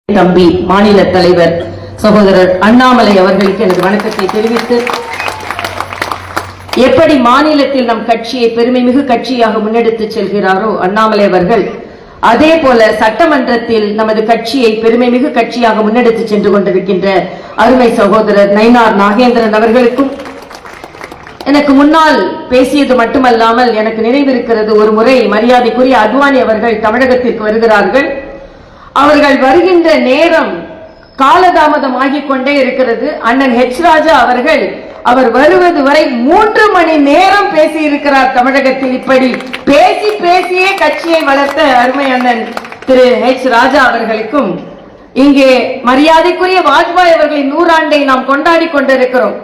தம்பி மாநில தலைவர் சகோதரர் அண்ணாமலை அவர்களுக்கு எனது வணக்கத்தை தெரிவித்து, எப்படி மாநிலத்தில் நம் கட்சியை பெருமைமிகு கட்சியாக முன்னெடுத்து செல்கிறாரோ அண்ணாமலை அவர்கள், அதே போல சட்டமன்றத்தில் நமது கட்சியை பெருமைமிகு கட்சியாக முன்னெடுத்து சென்று கொண்டிருக்கின்ற அருமை சகோதரர் நயினார் நாகேந்திரன் அவர்களுக்கும், எனக்கு முன்னால் பேசியது மட்டுமல்லாமல் எனக்கு நினைவிருக்கிறது, ஒரு முறை மரியாதைக்குரிய அத்வானி அவர்கள் தமிழகத்திற்கு வருகிறார்கள். அவர்கள் வருகின்ற நேரம் காலதாமதம் ஆகிக் கொண்டே இருக்கிறது. அண்ணன் ஹெச் ராஜா அவர்கள் அவர் வருவது வரை 3 மணி நேரம் பேசி இருக்கிறார் தமிழகத்தில். இப்படி பேசி பேசியே கட்சியை வளர்த்த அருமை அண்ணன் திரு ஹெச் ராஜா அவர்களுக்கும், இங்கே மரியாதைக்குரிய வாஜ்பாய் அவர்களின் 100 ஆண்டை நாம் கொண்டாடி கொண்டிருக்கிறோம்.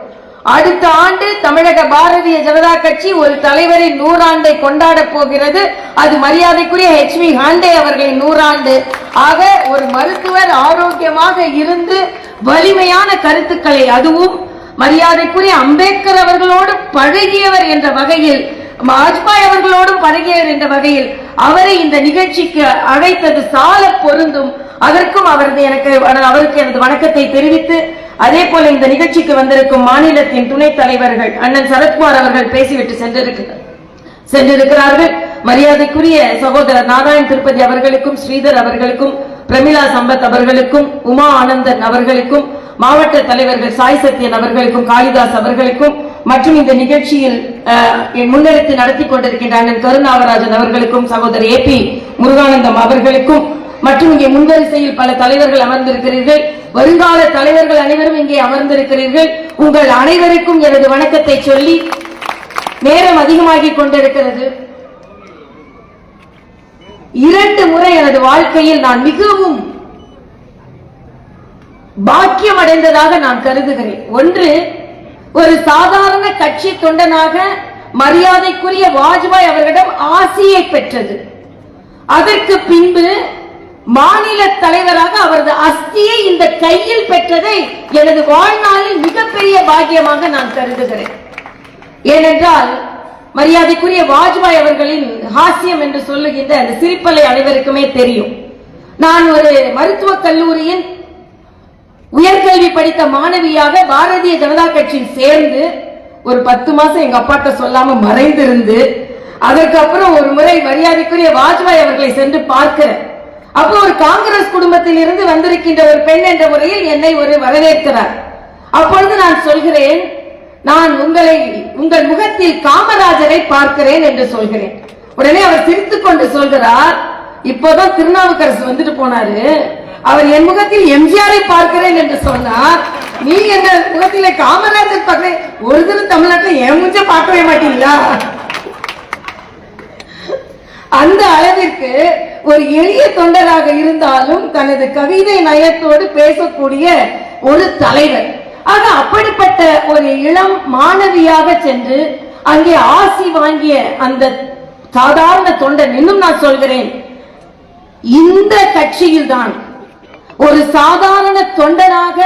அடுத்த ஆண்டு தமிழக பாரதிய ஜனதா கட்சி ஒரு தலைவரின் 100 ஆண்டை கொண்டாட போகிறது. அது மரியாதைக்குரிய HV ஹாண்டே அவர்களின் 100 ஆண்டு. ஆக ஒரு மருத்துவர் ஆரோக்கியமாக இருந்து வலிமையான கருத்துக்களை, அதுவும் மரியாதைக்குரிய அம்பேத்கர் அவர்களோடு பழகியவர் என்ற வகையில், வாஜ்பாய் அவர்களோடும் பழகியவர் என்ற வகையில் அவரை இந்த நிகழ்ச்சிக்கு அழைத்தது சால பொருந்தும். அதற்கும் அவருக்கு எனது வணக்கத்தை தெரிவித்து, அதே போல இந்த நிகழ்ச்சிக்கு வந்திருக்கும் மாநிலத்தின் துணைத் தலைவர்கள் அண்ணன் சரத்குமார் அவர்கள் பேசிவிட்டு சென்றிருக்கிறார்கள். மரியாதைக்குரிய சகோதரர் நாராயண் திருப்பதி அவர்களுக்கும், ஸ்ரீதர் அவர்களுக்கும், பிரமிளா சம்பத் அவர்களுக்கும், உமா ஆனந்தன் அவர்களுக்கும், மாவட்ட தலைவர்கள் சாய் சத்யன் அவர்களுக்கும், காளிதாஸ் அவர்களுக்கும், மற்றும் இந்த நிகழ்ச்சியில் முன்னெடுத்து நடத்தி கொண்டிருக்கின்ற அண்ணன் கருணாகராஜன் அவர்களுக்கும், சகோதரர் AP முருகானந்தம் அவர்களுக்கும், மற்றும் இங்கே முன்வரிசையில் பல தலைவர்கள் அமர்ந்திருக்கிறீர்கள். வருங்கால தலைவர்கள் அனைவரும் இங்கே அமர்ந்திருக்கிறீர்கள். உங்கள் அனைவருக்கும் எனது வணக்கத்தை சொல்லி, நேரம் அதிகமாகிக் கொண்டிருக்கிறது. 2 முறை எனது வாழ்க்கையில் நான் மிகவும் பாக்கியம் அடைந்ததாக நான் கருதுகிறேன். ஒன்று, ஒரு சாதாரண கட்சி தொண்டனாக மரியாதைக்குரிய வாஜ்பாய் அவர்களிடம் ஆசியை பெற்றது. அதற்கு பின்பு மாநில தலைவராக அவரது அஸ்தியை இந்த கையில் பெற்றதை எனது வாழ்நாளில் மிகப்பெரிய பாக்கியமாக நான் கருதுகிறேன். ஏனென்றால் மரியாதைக்குரிய வாஜ்பாய் அவர்களின் ஹாஸ்யம் என்று சொல்லுகின்ற அந்த சிரிப்பலை அனைவருக்குமே தெரியும். நான் ஒரு மருத்துவக் கல்லூரியின் உயர்கல்வி படித்த மாணவியாக பாரதிய ஜனதா கட்சியில் சேர்ந்து ஒரு 10 மாசம் எங்க அப்பாட்ட சொல்லாம மறைந்திருந்து, அதற்கப்புறம் ஒரு முறை மரியாதைக்குரிய வாஜ்பாய் அவர்களை சென்று பார்க்கிறேன். அப்போ ஒரு காங்கிரஸ் குடும்பத்தில் இருந்து வந்திருக்கின்ற ஒரு பெண் என்ற முறையில் என்னை ஒரு வரவேற்கிறார். அப்பொழுது நான் சொல்கிறேன், நான் உங்கள் முகத்தில் காமராஜரை பார்க்கிறேன் என்று சொல்கிறேன். உடனே அவர் சிரித்துக் கொண்டு சொல்கிறார், இப்போதான் திருநாவுக்கரசு வந்துட்டு போனாரு, அவர் என் முகத்தில் எம்ஜிஆரை பார்க்கிறேன் என்று சொன்னார். நீ என் முகத்திலே காமராஜர் பார்க்கிறேன், ஒரு தினம் தமிழ்நாட்டில் என் முஞ்ச பார்க்கவே மாட்டீங்களா? அந்த அளவிற்கு ஒரு எளிய தொண்டராக இருந்தாலும் தனது கவிதை நயத்தோடு பேசக்கூடிய ஒரு தலைவர். ஆக அப்படிப்பட்ட ஒரு இளம் மாணவியாக சென்று அங்கே ஆசி வாங்கிய அந்த சாதாரண தொண்டன், இன்னும் நான் சொல்கிறேன், இந்த கட்சியில் தான் ஒரு சாதாரண தொண்டனாக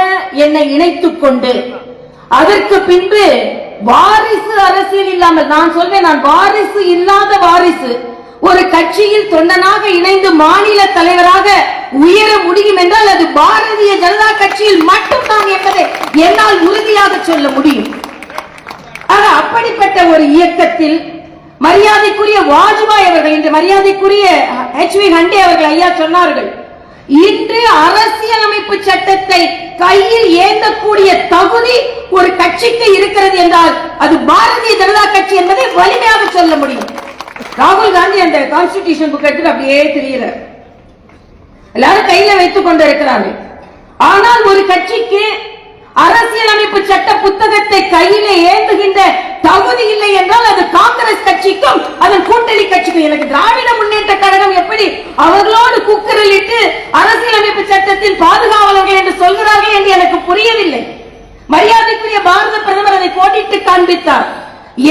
என்னை இணைத்துக் கொண்டு, அதற்கு பின்பு வாரிசு அரசியல் இல்லாமல், நான் சொல்வேன், நான் வாரிசு இல்லாத வாரிசு, ஒரு கட்சியில் தொண்டனாக இணைந்து மாநில தலைவராக உயர முடியும் என்றால் அது பாரதிய ஜனதா கட்சியில் மட்டும்தான் என்பதை என்னால் உறுதியாக சொல்ல முடியும். ஆக அப்படிப்பட்ட ஒரு இயக்கத்தில் மரியாதைக்குரிய வாஜ்பாய் அவர்கள், இன்று மரியாதைக்குரிய HV ஹண்டே அவர்கள் ஐயா சொன்னார்கள், இன்று அரசியலமைப்பு சட்டத்தை கையில் ஏந்தக்கூடிய தகுதி ஒரு கட்சிக்கு இருக்கிறது என்றால் அது பாரதிய ஜனதா கட்சி என்பதை வலிமையாக சொல்ல முடியும். ராகுல் காந்தி அந்த கான்ஸ்டிடியூஷன் புக் எடுத்து அப்படியே தெரிகிறார், எல்லாரும் கையில வைத்துக் கொண்டிருக்கிறார்கள். ஆனால் ஒரு கட்சிக்கு அரசியலமைப்பு சட்ட புத்தகத்தை கையிலே ஏந்துகின்ற தகுதி இல்லை என்றால் அது காங்கிரஸ் கட்சிக்கும் அதன் கூட்டணி கட்சிக்கும். எனக்கு திராவிட முன்னேற்ற கழகம் எப்படி அவர்களோடு குக்கரிலிட்டு அரசியலமைப்பு சட்டத்தின் பாதுகாவலர்கள் என்று சொல்கிறார்கள் என்று எனக்கு புரியவில்லை. மரியாதைக்குரிய பாரத பிரதமர் அதை போட்டிட்டு காண்பித்தார்.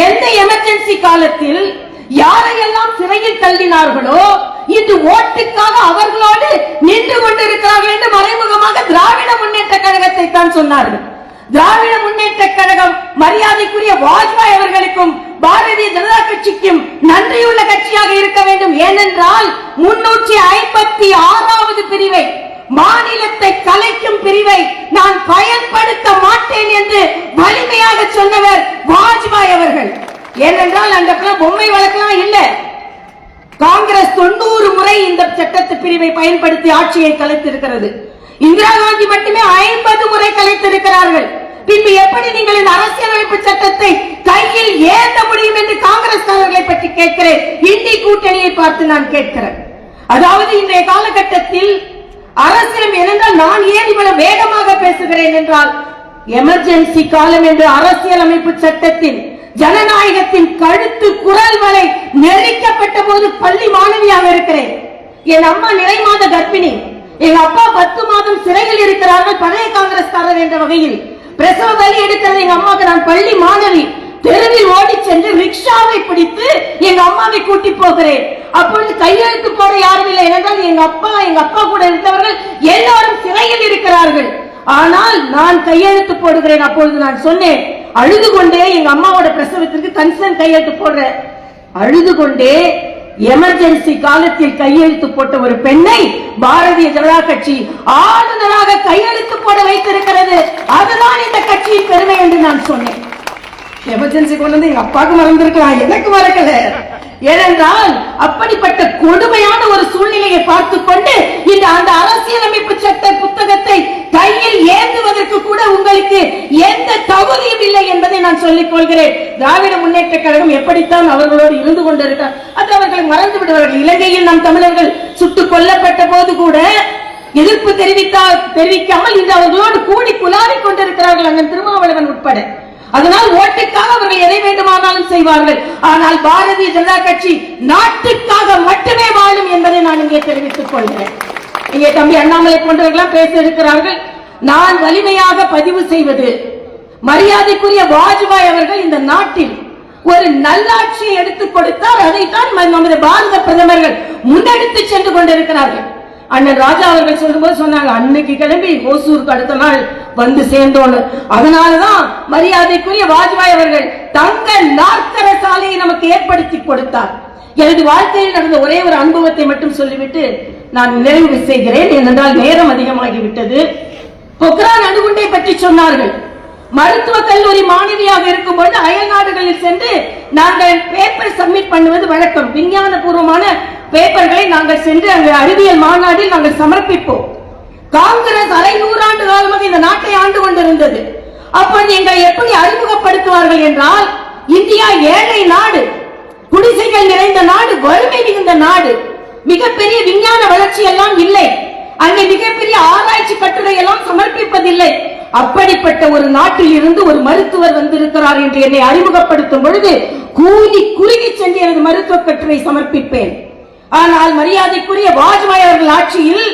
எந்த எமர்ஜென்சி காலத்தில் யாரையெல்லாம் சிறையில் தள்ளினார்களோ இன்று ஓட்டுக்காக அவர்களோடு நின்று கொண்டிருக்கிறார்கள் என்று மறைமுகமாக திராவிட முன்னேற்ற கழகத்தை தான் சொன்னார்கள். திராவிட முன்னேற்ற கழகம் மரியாதைக்குரிய வாஜ்பாய் அவர்களுக்கும் பாரதிய ஜனதா கட்சிக்கும் நன்றியுள்ள கட்சியாக இருக்க வேண்டும். ஏனென்றால் 356வது பிரிவை மாநிலத்தை பிரிவை நான் பயன்படுத்த மாட்டேன் என்று வலிமையாக சொன்னவர் வாஜ்பாய் அவர்கள். ஏனென்றால் அந்த பொம்மை வழக்கெல்லாம் இல்ல. காங்கிரஸ் 90 முறை இந்த சட்டத்து பிரிவை பயன்படுத்தி ஆட்சியை கலைத்திருக்கிறது. இந்திரா காந்தி மட்டுமே 50 முறை கலைத்திருக்கிறார்கள். பின்பு எப்படி நீங்கள் இந்த அரசியலமைப்பு சட்டத்தை கையில் ஏந்த முடியும் என்று காங்கிரஸ்காரர்களை பற்றி கேட்கிறேன். இந்திய கூட்டணியை பார்த்து நான் கேட்கிறேன். அதாவது இன்றைய காலகட்டத்தில் அரசியல் என்றால் நான் ஏன் இவ்வளவு வேகமாக பேசுகிறேன் என்றால் எமர்ஜென்சி காலம் என்று அரசியலமைப்பு சட்டத்தின் ஜனநாயகத்தின் கழுத்து குரல் வரை நெரிக்கப்பட்ட போது பள்ளி மாணவியாக இருக்கிறேன். என் அம்மா நிறை மாத கர்ப்பிணி, எங்க அப்பா 10 மாதம் சிறையில் இருக்கிறார்கள். பழைய காங்கிரஸ்காரர் என்ற வகையில் பிரசவ வலி எடுக்கிறது எங்க அம்மாவுக்கு. நான் பள்ளி மாணவி, தெருவில் ஓடி சென்று ரிக்ஷாவை பிடித்து எங்க அம்மாவை கூட்டி போகிறேன். அப்பொழுது கையெழுத்து போட யாரும் இல்லை. ஏனென்றால் எங்க அப்பா கூட இருந்தவர்கள் எல்லாரும் சிறையில் இருக்கிறார்கள். ஆனால் நான் கையெழுத்து போடுகிறேன். அப்பொழுது நான் சொன்னேன், அழுது கொண்டே எங்க அம்மாவோட பிரசவத்திற்கு கன்சர்ன் கையெழுத்து போடுறேன். அழுது கொண்டே எமர்ஜென்சி காலத்தில் கையெழுத்து போட்ட ஒரு பெண்ணை பாரதிய ஜனதா கட்சி ஆளுநராக கையெழுத்து போட வைத்திருக்கிறது. அதுதான் இந்த கட்சியின் பெருமை என்று நான் சொன்னேன். எமர்ஜென்சி கொண்டு வந்து எங்க அப்பாவுக்கு மறந்திருக்கலாம், எனக்கு மறக்கல. ஏனென்றால் அப்படிப்பட்ட கொடுமையான ஒரு சூழ்நிலையை பார்த்துக் கொண்டு இந்த அந்த அரசியலமைப்பு சட்ட புத்தகத்தை கையில் ஏந்துவதற்கு கூட உங்களுக்கு எந்த தகுதியும் இல்லை என்பதை நான் சொல்லிக் கொள்கிறேன். திராவிட முன்னேற்ற கழகம் எப்படித்தான் அவர்களோடு இருந்து கொண்டிருக்கிறார், அது அவர்களை மறந்து விடுவார்கள். இலங்கையில் நம் தமிழர்கள் சுட்டுக் கொல்லப்பட்ட போது கூட எதிர்ப்பு தெரிவிக்காமல் இன்று அவர்களோடு கூடி குலாவிக் கொண்டிருக்கிறார்கள், அண்ணன் திருமாவளவன் உட்பட. அதனால் ஓட்டுக்காக அவர்கள் எதை வேண்டுமானாலும் செய்வார்கள். ஆனால் பாரதிய ஜனதா கட்சி நாட்டுக்காக மட்டுமே வாழும் என்பதை நான் இங்கே தெரிவித்துக் கொள்கிறேன். இங்கே தம்பி அண்ணாமலை போன்றவர்கள் பேச இருக்கிறார்கள். நான் வலிமையாக பதிவு செய்வது, மரியாதைக்குரிய வாஜ்பாய் அவர்கள் இந்த நாட்டில் ஒரு நல்லாட்சியை எடுத்துக் கொடுத்தார். அதைத்தான் நமது பாரத பிரதமர்கள் முன்னெடுத்து சென்று கொண்டிருக்கிறார்கள். அண்ணன் ராஜா அவர்கள் சொல்லும்போது சொன்னாங்க, அன்னைக்கு கிளம்பி ஓசூருக்கு அடுத்த நாள் வந்து சேர்ந்தோன்னு. அதனாலதான் மரியாதைக்குரிய வாஜ்பாய் அவர்கள் தங்க நாற்கர சாலையை நமக்கு ஏற்படுத்தி கொடுத்தார். எனது வாழ்க்கையில் நடந்த ஒரே ஒரு அனுபவத்தை மட்டும் சொல்லிவிட்டு நான் நிறைவு செய்கிறேன். ஏனென்றால் நேரம் அதிகமாகிவிட்டது. பொக்ரான் அணுகுண்டை பற்றி சொன்னார்கள். மருத்துவ கல்லூரி மாணவியாக இருக்கும்போது அயல் நாடுகளில் சென்று நாங்கள் பேப்பர் சப்மிட் பண்ணுவது வழக்கம். விஞ்ஞான பூர்வமான பேப்பர்களை நாங்கள் சென்று அங்கு அறிவியல் மாநாட்டில் நாங்கள் சமர்ப்பிப்போம். காங்கிரஸ் அரை நூறாண்டு காலமாக இந்த நாட்டை ஆண்டு கொண்டிருந்தது. அப்போது எங்களை எப்படி அறிமுகப்படுத்துவார்கள் என்றால், இந்தியா ஏழை நாடு, குடிசைகள் நிறைந்த நாடு, வறுமை மிகுந்த நாடு, மிகப்பெரிய விஞ்ஞான வளர்ச்சி எல்லாம் இல்லை, அங்கே மிகப்பெரிய ஆராய்ச்சி கட்டுரை எல்லாம் சமர்ப்பிப்பதில்லை. அப்படிப்பட்ட ஒரு நாட்டில் இருந்து ஒரு மருத்துவர் வந்திருக்கிறார் என்று என்னை அறிமுகப்படுத்தும் பொழுது கூலி குறுகி சென்று எனது மருத்துவ கட்டுரை சமர்ப்பிப்பேன். ஆனால் மரியாதைக்குரிய வாஜ்பாய் அவர்கள் ஆட்சியில்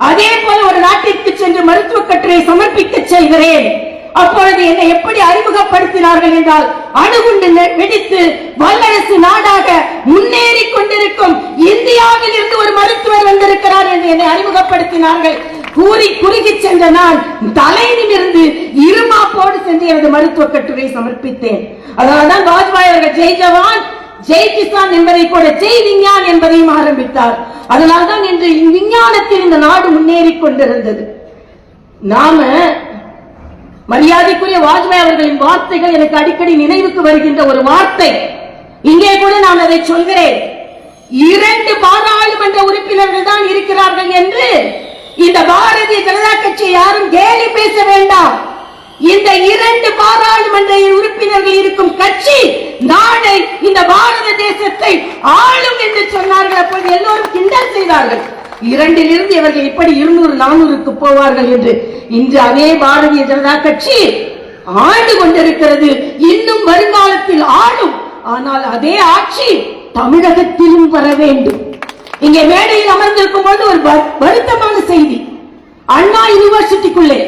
அதே போல ஒரு நாட்டிற்கு சென்று மருத்துவ கட்டுரை சமர்ப்பிக்க செல்கிறேன். அப்பொழுது என்னை எப்படி அறிமுகப்படுத்தினார்கள் என்றால், அணுகுண்டு வெடித்து வல்லரசு நாடாக முன்னேறி கொண்டிருக்கும் இந்தியாவில் இருந்து ஒரு மருத்துவர் வந்திருக்கிறார் என்று என்னை அறிமுகப்படுத்தினார்கள். கூறி குறுகி சென்ற நான் தலையிலிருந்து இருமாப்போடு சென்று எனது மருத்துவ கட்டுரை சமர்ப்பித்தேன். அதனால்தான் வாஜ்பாய் அவர்கள் ஜெய் ஜவான் ஜெய் கிசான் என்பதை கூட ஜெய் விஞ்ஞான் என்பதையும் ஆரம்பித்தார். அதனால்தான் இன்று விஞ்ஞானத்தில் இந்த நாடு முன்னேறி கொண்டிருந்தது. நாம மரியாதைக்குரிய வாஜ்பாய் அவர்களின் வார்த்தைகள் எனக்கு அடிக்கடி நினைவுக்கு வருகின்ற ஒரு வார்த்தை. இங்கே கூட நான் அதை சொல்கிறேன். 2 பாராளுமன்ற உறுப்பினர்கள் தான் இருக்கிறார்கள் என்று இந்த பாரதிய ஜனதா கட்சி யாரும் கேலி பேச வேண்டாம். இந்த 2 பாராளுமன்ற உறுப்பினர்கள் இருக்கும் கட்சி நாடை, இந்த பாரத தேசத்தை ஆளும் என்று சொன்னார்கள். அப்போது எல்லோரும் கிண்டல் செய்தார்கள். 2 இவர்கள் இப்படி 200-400க்கு போவார்கள் என்று. இன்று அதே பாரதிய ஜனதா கட்சி ஆண்டு கொண்டிருக்கிறது, இன்னும் வருங்காலத்தில் ஆளும். ஆனால் அதே ஆட்சி தமிழகத்திலும் வர வேண்டும். இங்கே மேடையில் அமர்ந்திருக்கும் போது ஒரு வருத்தமான செய்தி. அண்ணா யூனிவர்சிட்டிக்குள்ளே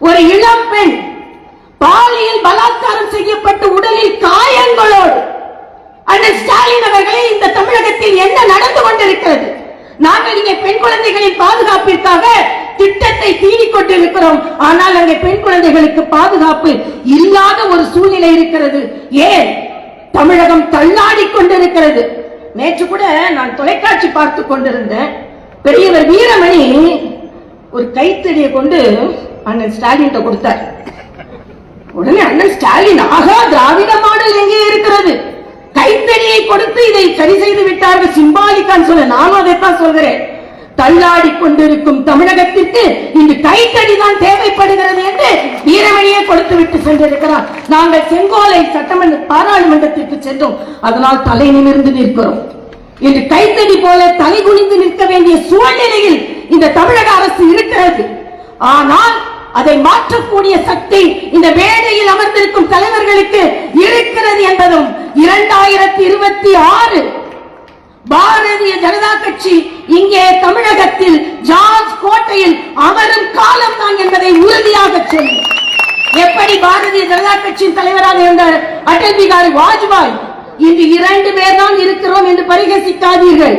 ஒரு இளம் பெண் பாலியல் பலாத்காரம் செய்யப்பட்டு உடலில் காயங்களோடு அண்ணன் ஸ்டாலின் அவர்களே, இந்த தமிழகத்தில் என்ன நடந்து கொண்டிருக்கிறது? நாங்கள் இங்கே பெண் குழந்தைகளின் பாதுகாப்பிற்காக திட்டத்தை தீவிக் கொண்டிருக்கிறோம். ஆனால் அங்கே பெண் குழந்தைகளுக்கு பாதுகாப்பு இல்லாத ஒரு சூழ்நிலை இருக்கிறது. ஏன்? தமிழகம் தள்ளாடி கொண்டிருக்கிறது. நேற்று கூட நான் தொலைக்காட்சி பார்த்துக் கொண்டிருந்தேன். பெரியவர் வீரமணி ஒரு கைத்தடியை கொண்டு அண்ணன் ஸ்டாலின் கொடுத்தார். உடனே அண்ணன் ஸ்டாலின், ஆகா, திராவிட மாடல் எங்கே இருக்கிறது, கைத்தடியை கொடுத்து இதை சரி செய்து விட்டார்கள், சிம்பாலிக்கான்னு சொல்ல. நானும் அதைத்தான் சொல்கிறேன். தள்ளாடி கொண்டிருக்கும் தமிழகத்திற்கு இன்று கைத்தடி தான் தேவைப்படுகிறது என்று வீரமணியை கொடுத்து விட்டு சென்றிருக்கிறார். நாங்கள் செங்கோலை சட்டமன்ற பாராளுமன்றத்திற்கு சென்றோம், அதனால் தலை நிமிர்ந்து நிற்கிறோம். இன்று கைத்தடி போல தலை குனிந்து நிற்க வேண்டிய சூழ்நிலையில் இந்த தமிழக அரசு இருக்கிறது. ஆனால் அதை மாற்றக்கூடிய சக்தி இந்த மேடையில் அமர்ந்திருக்கும் தலைவர்களுக்கு இருக்கிறது என்பதும் 2026 பாரதிய ஜனதா கட்சி இங்கே தமிழகத்தில் ஜார்ஜ் கோட்டையில் அமரும் காலம் தான் என்பதை உறுதியாக சொல்லும். எப்படி பாரதிய ஜனதா கட்சியின் தலைவராக இருந்த அடல் பிகாரி வாஜ்பாய் இன்று 2 பேர் தான் இருக்கிறோம் என்று பரிகசிக்காதீர்கள்.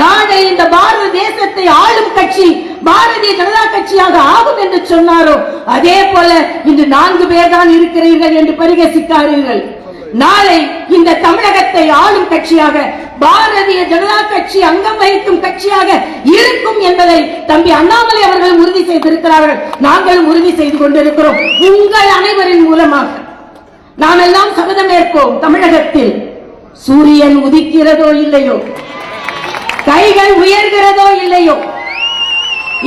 நாளை இந்த பாரத தேசத்தை ஆளும் கட்சி பாரதிய ஜனதா கட்சியாக ஆகும் என்று சொன்னாரோ அதே போல இன்று 4 பேர் தான் இருக்கிறீர்கள் என்று பரிகசிக்காதீர்கள். நாளை இந்த தமிழகத்தை ஆளும் கட்சியாக பாரதிய ஜனதா கட்சி அங்கம் வகிக்கும் கட்சியாக இருக்கும் என்பதை தம்பி அண்ணாமலை அவர்கள் உறுதி செய்திருக்கிறார்கள். நாங்களும் உறுதி செய்து கொண்டிருக்கிறோம். உங்கள் அனைவரின் மூலமாக நாம் எல்லாம் சபதம் ஏற்போம். தமிழகத்தில் சூரியன் உதிக்கிறதோ இல்லையோ, கைகள் உயர்கிறதோ இல்லையோ,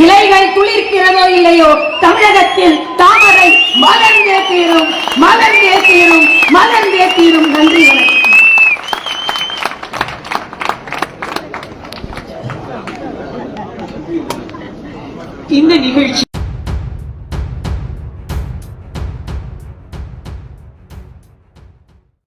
இலைகள் துளிர்க்கிறதோ இல்லையோ, தமிழகத்தில் தாமரை மலர்ந்தே தீரும், மலர்ந்தே தீரும், மலர்ந்தே தீரும். நன்றி. இந்த நிகழ்ச்சி